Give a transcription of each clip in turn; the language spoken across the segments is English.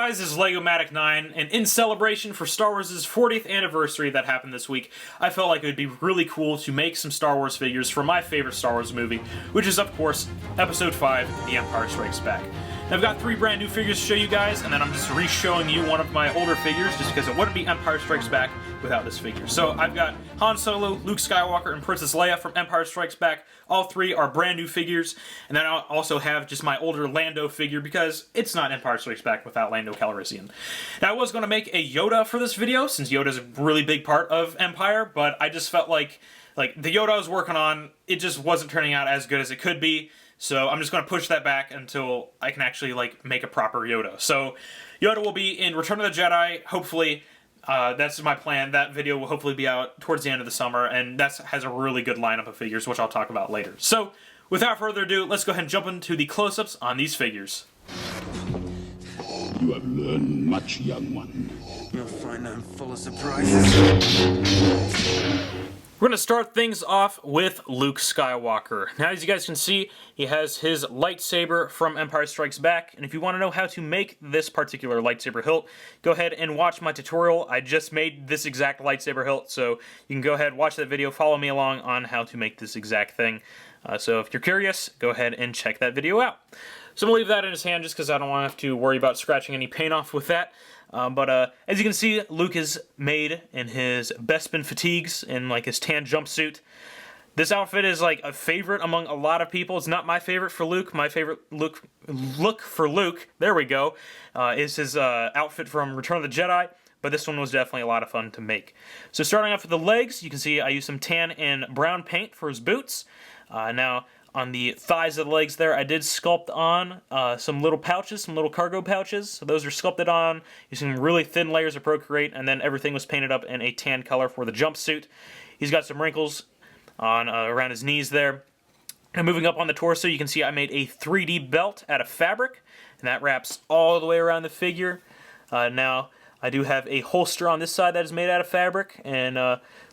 guys, this is LEGOmatic 9, and in celebration for Star Wars' 40th anniversary that happened this week, I felt like it would be really cool to make some Star Wars figures for my favorite Star Wars movie, which is, of course, Episode 5, The Empire Strikes Back. Now, I've got 3 brand new figures to show you guys, and then I'm just re-showing you one of my older figures, just because it wouldn't be Empire Strikes Back without this figure. So, I've got Han Solo, Luke Skywalker, and Princess Leia from Empire Strikes Back. All 3 are brand new figures, and then I also have just my older Lando figure, because it's not Empire Strikes Back without Lando Calrissian. Now, I was going to make a Yoda for this video, since Yoda's a really big part of Empire, but I just felt like the Yoda I was working on, it just wasn't turning out as good as it could be. So I'm just going to push that back until I can actually make a proper Yoda. So Yoda will be in Return of the Jedi, hopefully. That's my plan. That video will hopefully be out towards the end of the summer, and that has a really good lineup of figures, which I'll talk about later. So without further ado, let's go ahead and jump into the close-ups on these figures. You have learned much, young one. You'll find I'm full of surprises. We're going to start things off with Luke Skywalker. Now, as you guys can see, he has his lightsaber from Empire Strikes Back, and if you want to know how to make this particular lightsaber hilt, go ahead and watch my tutorial. I just made this exact lightsaber hilt, so you can go ahead, watch that video, follow me along on how to make this exact thing. So if you're curious, go ahead and check that video out. So I'm going to leave that in his hand just because I don't want to have to worry about scratching any paint off with that. But as you can see, Luke is made in his Bespin fatigues in his tan jumpsuit. This outfit is a favorite among a lot of people. It's not my favorite for Luke. My favorite look for Luke, there we go, is his outfit from Return of the Jedi. But this one was definitely a lot of fun to make. So starting off with the legs, you can see I used some tan and brown paint for his boots. Now, on the thighs of the legs there, I did sculpt on some little pouches, some little cargo pouches. So those are sculpted on using really thin layers of Procreate, and then everything was painted up in a tan color for the jumpsuit. He's got some wrinkles on around his knees there. And moving up on the torso, you can see I made a 3D belt out of fabric, and that wraps all the way around the figure. Now, I do have a holster on this side that is made out of fabric, and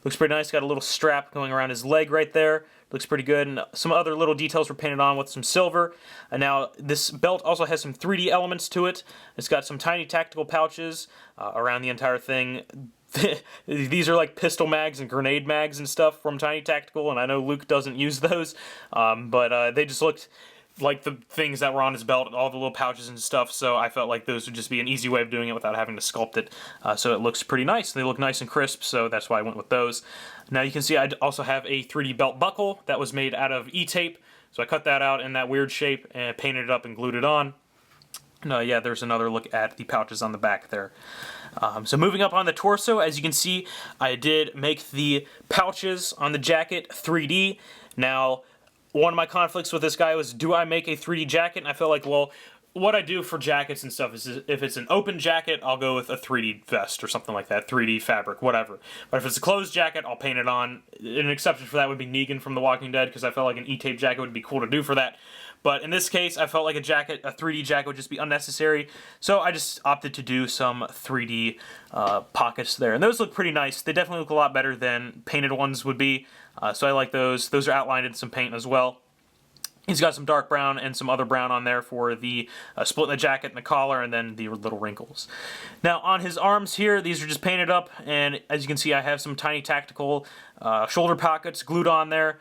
looks pretty nice. Got a little strap going around his leg right there. Looks pretty good, and some other little details were painted on with some silver. And now, this belt also has some 3D elements to it. It's got some tiny tactical pouches around the entire thing. These are like pistol mags and grenade mags and stuff from Tiny Tactical, and I know Luke doesn't use those, but they just looked like the things that were on his belt, all the little pouches and stuff, so I felt like those would just be an easy way of doing it without having to sculpt it, so it looks pretty nice. They look nice and crisp, so that's why I went with those. Now you can see I also have a 3D belt buckle that was made out of E-tape, so I cut that out in that weird shape and painted it up and glued it on. Yeah, there's another look at the pouches on the back there. So moving up on the torso, as you can see, I did make the pouches on the jacket 3D. Now, one of my conflicts with this guy was, do I make a 3D jacket? And I felt like, well, what I do for jackets and stuff is if it's an open jacket, I'll go with a 3D vest or something like that, 3D fabric, whatever. But if it's a closed jacket, I'll paint it on. An exception for that would be Negan from The Walking Dead, because I felt like an E-tape jacket would be cool to do for that. But in this case, I felt like a 3D jacket would just be unnecessary, so I just opted to do some 3D pockets there. And those look pretty nice. They definitely look a lot better than painted ones would be, so I like those. Those are outlined in some paint as well. He's got some dark brown and some other brown on there for the split in the jacket and the collar, and then the little wrinkles. Now, on his arms here, these are just painted up, and as you can see, I have some Tiny Tactical shoulder pockets glued on there.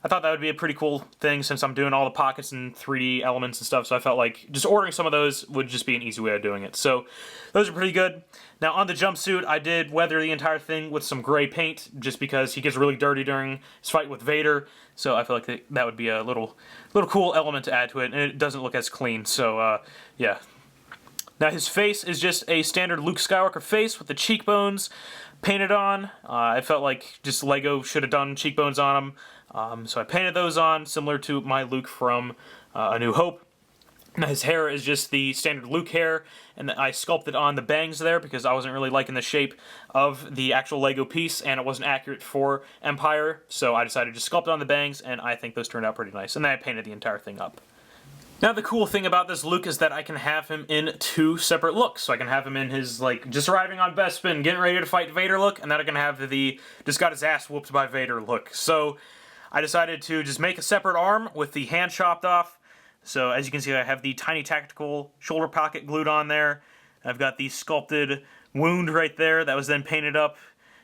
I thought that would be a pretty cool thing since I'm doing all the pockets and 3D elements and stuff, so I felt like just ordering some of those would just be an easy way of doing it. So those are pretty good. Now on the jumpsuit, I did weather the entire thing with some gray paint just because he gets really dirty during his fight with Vader, so I feel like that would be a little cool element to add to it, and it doesn't look as clean, so yeah. Now his face is just a standard Luke Skywalker face with the cheekbones painted on. I felt like just Lego should have done cheekbones on him. So I painted those on, similar to my Luke from A New Hope. Now his hair is just the standard Luke hair, and I sculpted on the bangs there because I wasn't really liking the shape of the actual Lego piece, and it wasn't accurate for Empire, so I decided to sculpt on the bangs, and I think those turned out pretty nice. And then I painted the entire thing up. Now the cool thing about this Luke is that I can have him in 2 separate looks. So I can have him in his, just arriving on Bespin, getting ready to fight Vader look, and then I can have the just got his ass whooped by Vader look. So I decided to just make a separate arm with the hand chopped off. So as you can see, I have the Tiny Tactical shoulder pocket glued on there. I've got the sculpted wound right there that was then painted up.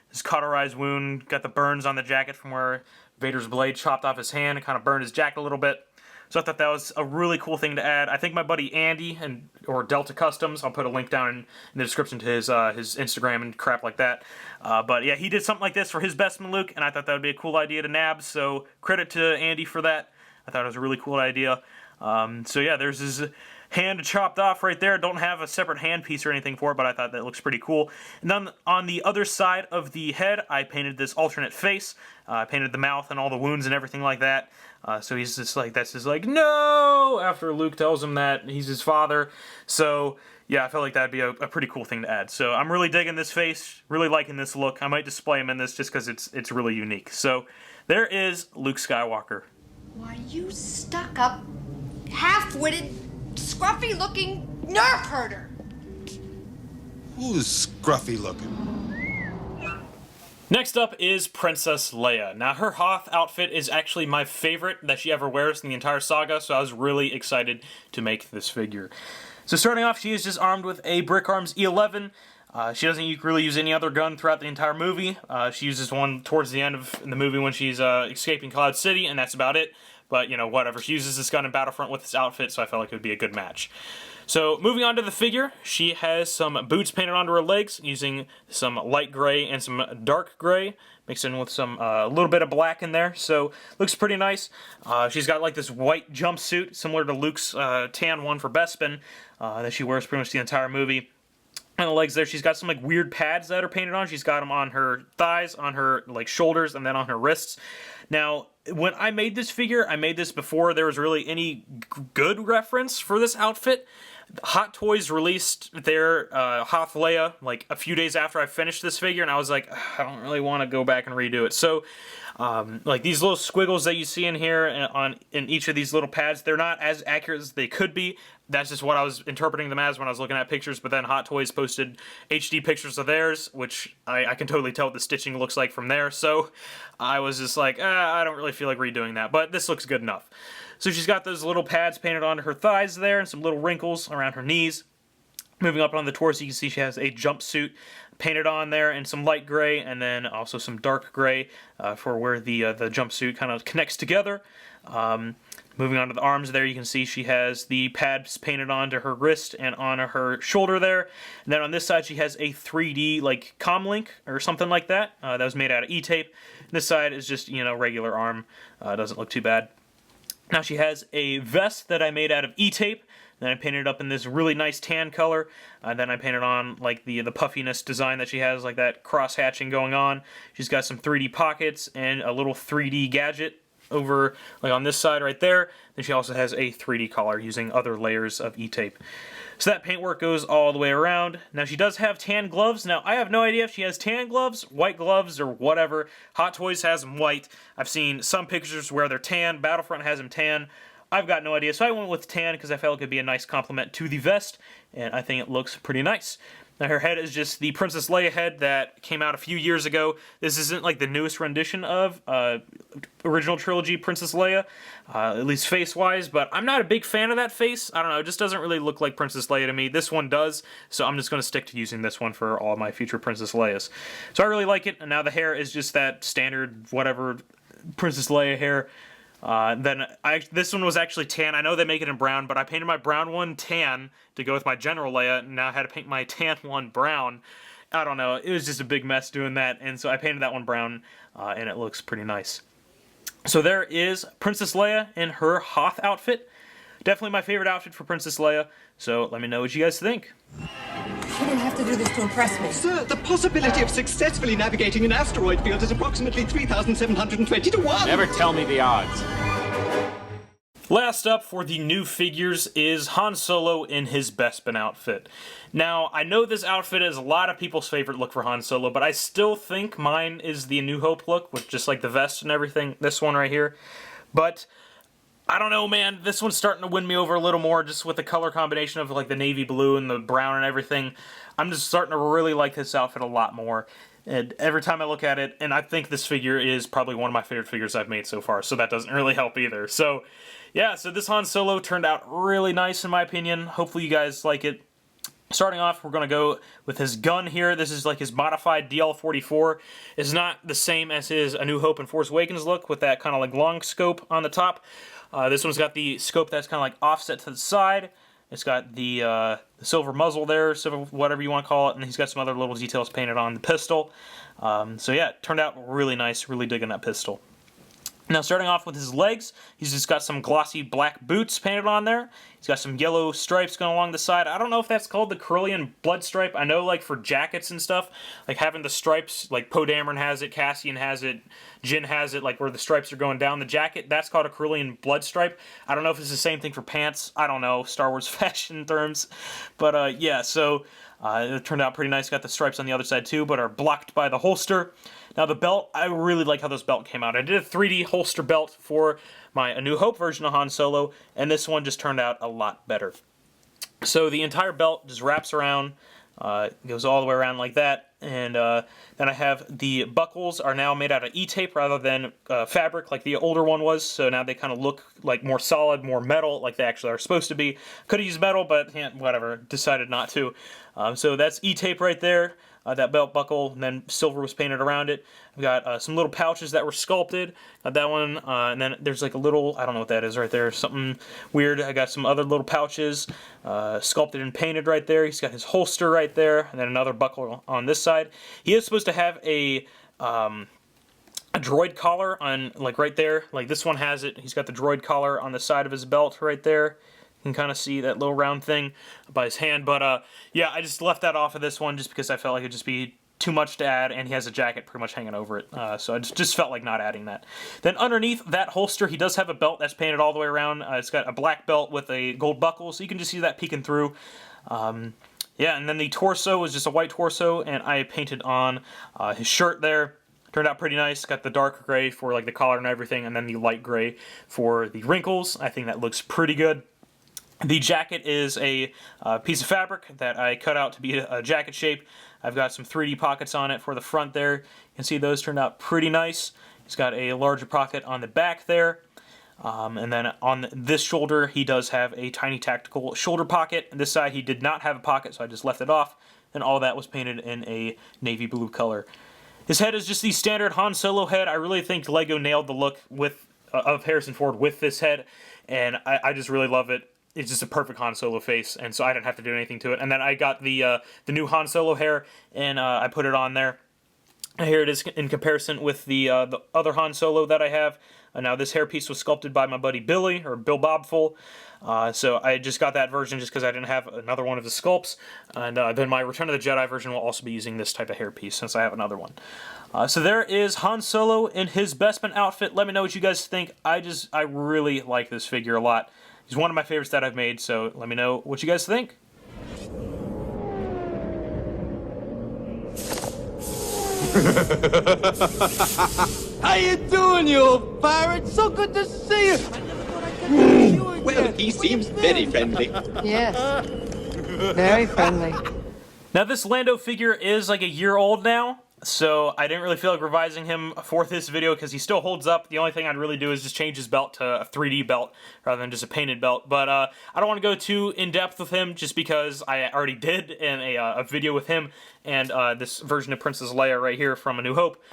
His cauterized wound, got the burns on the jacket from where Vader's blade chopped off his hand and kind of burned his jacket a little bit. So I thought that was a really cool thing to add. I think my buddy Andy, or Delta Customs, I'll put a link down in the description to his Instagram and crap like that. But yeah, he did something like this for his Bespin Luke, and I thought that would be a cool idea to nab, so credit to Andy for that. I thought it was a really cool idea. So yeah, there's his hand chopped off right there. Don't have a separate hand piece or anything for it, but I thought that looks pretty cool. And then on the other side of the head, I painted this alternate face. I painted the mouth and all the wounds and everything like that. So he's just like, that's just like, no! After Luke tells him that he's his father. So yeah, I felt like that'd be a pretty cool thing to add. So I'm really digging this face, really liking this look. I might display him in this just because it's really unique. So there is Luke Skywalker. Why, you stuck-up, half-witted, scruffy-looking nerf herder! Who's scruffy looking? Next up is Princess Leia. Now, her Hoth outfit is actually my favorite that she ever wears in the entire saga, so I was really excited to make this figure. So starting off, she is just armed with a Brick Arms E11. She doesn't really use any other gun throughout the entire movie. She uses one towards the end of the movie when she's escaping Cloud City, and that's about it. But, you know, whatever. She uses this gun in Battlefront with this outfit, so I felt like it would be a good match. So, moving on to the figure, she has some boots painted onto her legs using some light gray and some dark gray, mixed in with some a little bit of black in there, so looks pretty nice. She's got like this white jumpsuit, similar to Luke's tan one for Bespin, that she wears pretty much the entire movie. On the legs there, she's got some like weird pads that are painted on. She's got them on her thighs, on her like shoulders, and then on her wrists. Now, when I made this figure, I made this before there was really any good reference for this outfit. Hot Toys released their Hoth Leia like a few days after I finished this figure, and I was like, I don't really want to go back and redo it. So, like these little squiggles that you see in here in each of these little pads, they're not as accurate as they could be. That's just what I was interpreting them as when I was looking at pictures, but then Hot Toys posted HD pictures of theirs, which I can totally tell what the stitching looks like from there, so I was just like, I don't really feel like redoing that, but this looks good enough. So she's got those little pads painted onto her thighs there, and some little wrinkles around her knees. Moving up on the torso, you can see she has a jumpsuit painted on there, and some light gray, and then also some dark gray for where the jumpsuit kind of connects together. Moving on to the arms there, you can see she has the pads painted onto her wrist and on her shoulder there. And then on this side, she has a 3D like comlink or something like that. That was made out of E-tape. This side is just, you know, regular arm. Doesn't look too bad. Now she has a vest that I made out of E-tape. Then I painted it up in this really nice tan color. Then I painted on like the puffiness design that she has, like that cross-hatching going on. She's got some 3D pockets and a little 3D gadget over like on this side right there. Then she also has a 3D collar using other layers of E-tape. So that paintwork goes all the way around. Now she does have tan gloves. Now I have no idea if she has tan gloves, white gloves, or whatever. Hot Toys has them white. I've seen some pictures where they're tan. Battlefront has them tan. I've got no idea, so I went with tan because I felt it could be a nice compliment to the vest, and I think it looks pretty nice. Now her head is just the Princess Leia head that came out a few years ago. This isn't like the newest rendition of original trilogy Princess Leia, at least face-wise, but I'm not a big fan of that face. I don't know, it just doesn't really look like Princess Leia to me. This one does, so I'm just going to stick to using this one for all my future Princess Leias. So I really like it, and now the hair is just that standard, whatever, Princess Leia hair. This one was actually tan. I know they make it in brown, but I painted my brown one tan to go with my General Leia, and now I had to paint my tan one brown. I don't know, it was just a big mess doing that, and so I painted that one brown, and it looks pretty nice. So there is Princess Leia in her Hoth outfit. Definitely my favorite outfit for Princess Leia, so let me know what you guys think. You don't have to do this to impress me. Sir, the possibility of successfully navigating an asteroid field is approximately 3,720 to 1. Never tell me the odds. Last up for the new figures is Han Solo in his Bespin outfit. Now, I know this outfit is a lot of people's favorite look for Han Solo, but I still think mine is the A New Hope look, with just like the vest and everything, this one right here. But I don't know, man, this one's starting to win me over a little more, just with the color combination of like the navy blue and the brown and everything. I'm just starting to really like this outfit a lot more. And every time I look at it, and I think this figure is probably one of my favorite figures I've made so far, so that doesn't really help either. So, yeah, so this Han Solo turned out really nice in my opinion. Hopefully you guys like it. Starting off, we're going to go with his gun here. This is like his modified DL-44. It's not the same as his A New Hope and Force Awakens look with that kind of like long scope on the top. This one's got the scope that's kind of like offset to the side. It's got the silver muzzle there, silver whatever you want to call it, and he's got some other little details painted on the pistol. So yeah, it turned out really nice. Really digging that pistol. Now, starting off with his legs, he's just got some glossy black boots painted on there. He's got some yellow stripes going along the side. I don't know if that's called the Corellian blood stripe. I know, like, for jackets and stuff, like, having the stripes, like, Poe Dameron has it, Cassian has it, Jyn has it, like, where the stripes are going down the jacket. That's called a Corellian blood stripe. I don't know if it's the same thing for pants. I don't know, Star Wars fashion terms. But, yeah, so it turned out pretty nice. Got the stripes on the other side, too, but are blocked by the holster. Now the belt, I really like how this belt came out. I did a 3D holster belt for my A New Hope version of Han Solo, and this one just turned out a lot better. So the entire belt just wraps around, goes all the way around like that, and then I have the buckles are now made out of E-tape rather than fabric like the older one was, so now they kind of look like more solid, more metal, like they actually are supposed to be. Could have used metal, but yeah, whatever, decided not to. So that's E-tape right there. That belt buckle, and then silver was painted around it. I've got some little pouches that were sculpted. Got that one, and then there's like a little, I don't know what that is right there, something weird. I got some other little pouches sculpted and painted right there. He's got his holster right there, and then another buckle on this side. He is supposed to have a droid collar on, like right there. Like this one has it. He's got the droid collar on the side of his belt right there. You can kind of see that little round thing by his hand, but yeah, I just left that off of this one just because I felt like it'd just be too much to add, and he has a jacket pretty much hanging over it, so I just felt like not adding that. Then underneath that holster, he does have a belt that's painted all the way around. It's got a black belt with a gold buckle, so you can just see that peeking through. Yeah, and then the torso was just a white torso, and I painted on his shirt there. Turned out pretty nice. Got the dark gray for like the collar and everything, and then the light gray for the wrinkles. I think that looks pretty good. The jacket is a piece of fabric that I cut out to be a jacket shape. I've got some 3D pockets on it for the front there. You can see those turned out pretty nice. It's got a larger pocket on the back there. And then on this shoulder, he does have a tiny tactical shoulder pocket. And this side, he did not have a pocket, so I just left it off. And all that was painted in a navy blue color. His head is just the standard Han Solo head. I really think LEGO nailed the look of Harrison Ford with this head. And I just really love it. It's just a perfect Han Solo face, and so I didn't have to do anything to it. And then I got the new Han Solo hair, and I put it on there. And here it is in comparison with the other Han Solo that I have. Now this hairpiece was sculpted by my buddy Billy, or Bill Bobful. So I just got that version just because I didn't have another one of the sculpts. And then my Return of the Jedi version will also be using this type of hairpiece since I have another one. So there is Han Solo in his Bespin outfit. Let me know what you guys think. I really like this figure a lot. He's one of my favorites that I've made, so let me know what you guys think. How you doing, you old pirate? So good to see you. I never thought I'd get to see you again. Well, he seems very friendly. Yes. Very friendly. Now this Lando figure is like a year old now, so I didn't really feel like revising him for this video because he still holds up. The only thing I'd really do is just change his belt to a 3D belt rather than just a painted belt. But I don't want to go too in-depth with him just because I already did in a video with him and this version of Princess Leia right here from A New Hope.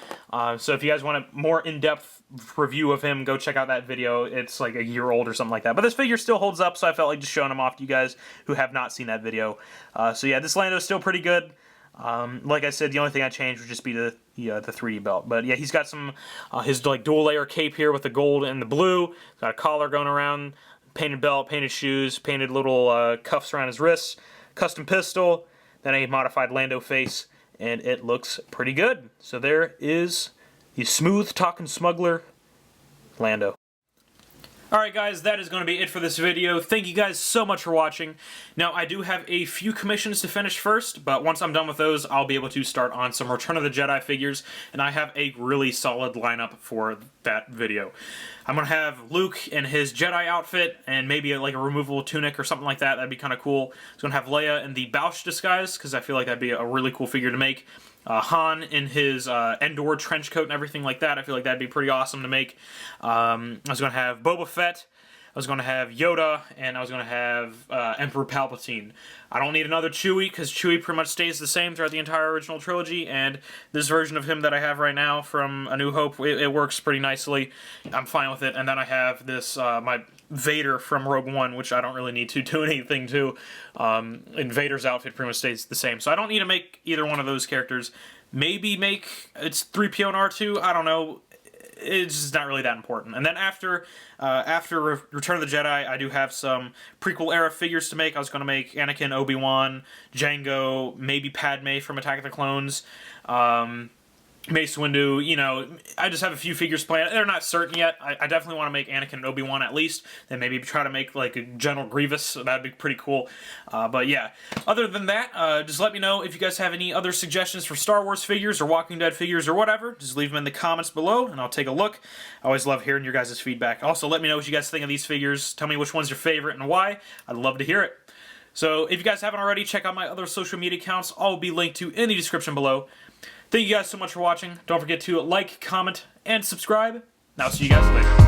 So if you guys want a more in-depth review of him, go check out that video. It's like a year old or something like that. But this figure still holds up, so I felt like just showing him off to you guys who have not seen that video. So yeah, this Lando is still pretty good. Like I said, the only thing I changed would just be the 3D belt. But yeah, he's got some his like dual layer cape here with the gold and the blue. Got a collar going around, painted belt, painted shoes, painted little cuffs around his wrists, custom pistol, then a modified Lando face, and it looks pretty good. So there is the smooth talking smuggler Lando. Alright guys, that is going to be it for this video. Thank you guys so much for watching. Now, I do have a few commissions to finish first, but once I'm done with those, I'll be able to start on some Return of the Jedi figures, and I have a really solid lineup for that video. I'm going to have Luke in his Jedi outfit, and maybe like a removable tunic or something like that. That'd be kind of cool. I'm going to have Leia in the Bouch disguise, because I feel like that'd be a really cool figure to make. Han in his Endor trench coat and everything like that. I feel like that'd be pretty awesome to make. I was going to have Boba Fett I was going to have Yoda, and I was going to have Emperor Palpatine. I don't need another Chewie, because Chewie pretty much stays the same throughout the entire original trilogy, and this version of him that I have right now from A New Hope, it works pretty nicely. I'm fine with it. And then I have this, my Vader from Rogue One, which I don't really need to do anything to. And Vader's outfit pretty much stays the same. So I don't need to make either one of those characters. Maybe make it's 3PO and R2, I don't know. It's just not really that important. And then after Return of the Jedi, I do have some prequel era figures to make. I was going to make Anakin, Obi-Wan, Jango, maybe Padme from Attack of the Clones, Mace Windu. You know, I just have a few figures planned. They're not certain yet. I definitely want to make Anakin and Obi-Wan at least. Then maybe try to make like a General Grievous. That'd be pretty cool. But yeah, other than that, just let me know if you guys have any other suggestions for Star Wars figures or Walking Dead figures or whatever. Just leave them in the comments below and I'll take a look. I always love hearing your guys' feedback. Also, let me know what you guys think of these figures. Tell me which one's your favorite and why. I'd love to hear it. So if you guys haven't already, check out my other social media accounts. All will be linked to in the description below. Thank you guys so much for watching. Don't forget to like, comment, and subscribe. And I'll see you guys later.